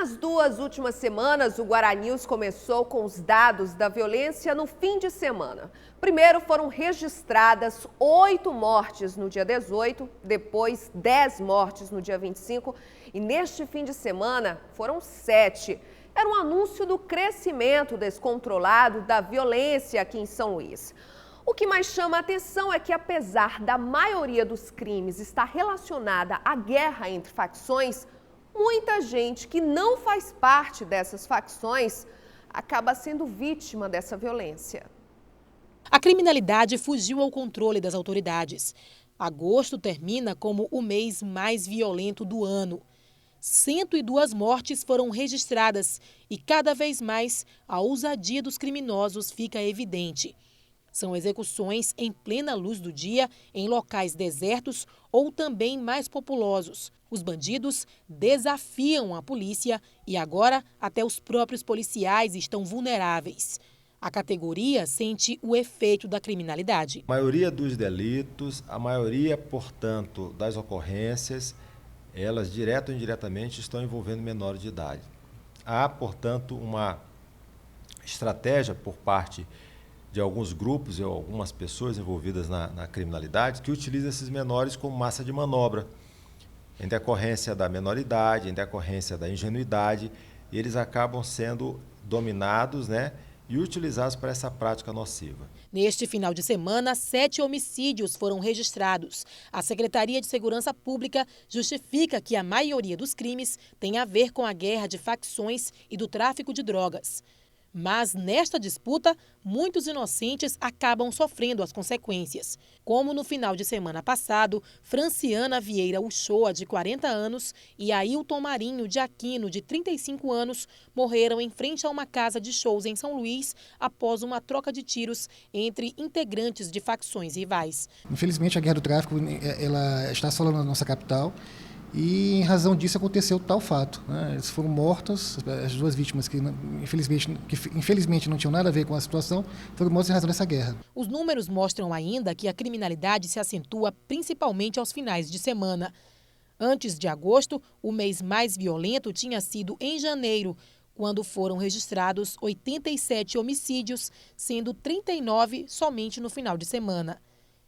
Nas 2 últimas semanas, o Guará-News começou com os dados da violência no fim de semana. Primeiro foram registradas 8 mortes no dia 18, depois 10 mortes no dia 25 e neste fim de semana foram 7. Era um anúncio do crescimento descontrolado da violência aqui em São Luís. O que mais chama a atenção é que, apesar da maioria dos crimes estar relacionada à guerra entre facções, muita gente que não faz parte dessas facções acaba sendo vítima dessa violência. A criminalidade fugiu ao controle das autoridades. Agosto termina como o mês mais violento do ano. 102 mortes foram registradas e cada vez mais a ousadia dos criminosos fica evidente. São execuções em plena luz do dia, em locais desertos ou também mais populosos. Os bandidos desafiam a polícia e agora até os próprios policiais estão vulneráveis. A categoria sente o efeito da criminalidade. A maioria dos delitos, a maioria, portanto, das ocorrências, elas direto ou indiretamente estão envolvendo menores de idade. Há, portanto, uma estratégia por parte de alguns grupos ou algumas pessoas envolvidas na criminalidade que utilizam esses menores como massa de manobra, em decorrência da menoridade, em decorrência da ingenuidade, e eles acabam sendo dominados, e utilizados para essa prática nociva. Neste final de semana, 7 homicídios foram registrados. A Secretaria de Segurança Pública justifica que a maioria dos crimes tem a ver com a guerra de facções e do tráfico de drogas. Mas nesta disputa, muitos inocentes acabam sofrendo as consequências. Como no final de semana passado, Franciana Vieira Uchoa, de 40 anos, e Ailton Marinho de Aquino, de 35 anos, morreram em frente a uma casa de shows em São Luís após uma troca de tiros entre integrantes de facções rivais. Infelizmente, a guerra do tráfico ela está assolando a nossa capital. E, em razão disso, aconteceu tal fato. Eles foram mortos, as 2 vítimas que infelizmente não tinham nada a ver com a situação, foram mortas em razão dessa guerra. Os números mostram ainda que a criminalidade se acentua principalmente aos finais de semana. Antes de agosto, o mês mais violento tinha sido em janeiro, quando foram registrados 87 homicídios, sendo 39 somente no final de semana.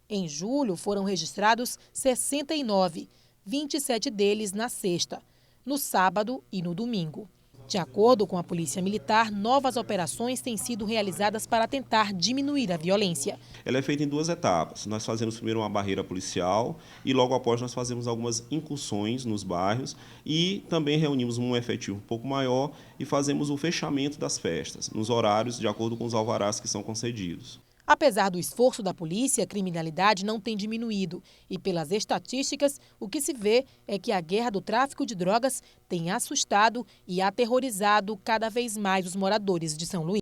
Em julho, foram registrados 69. 27 deles na sexta, no sábado e no domingo. De acordo com a Polícia Militar, novas operações têm sido realizadas para tentar diminuir a violência. Ela é feita em 2 etapas. Nós fazemos primeiro uma barreira policial e logo após nós fazemos algumas incursões nos bairros e também reunimos um efetivo um pouco maior e fazemos o fechamento das festas, nos horários de acordo com os alvarás que são concedidos. Apesar do esforço da polícia, a criminalidade não tem diminuído. E pelas estatísticas, o que se vê é que a guerra do tráfico de drogas tem assustado e aterrorizado cada vez mais os moradores de São Luís.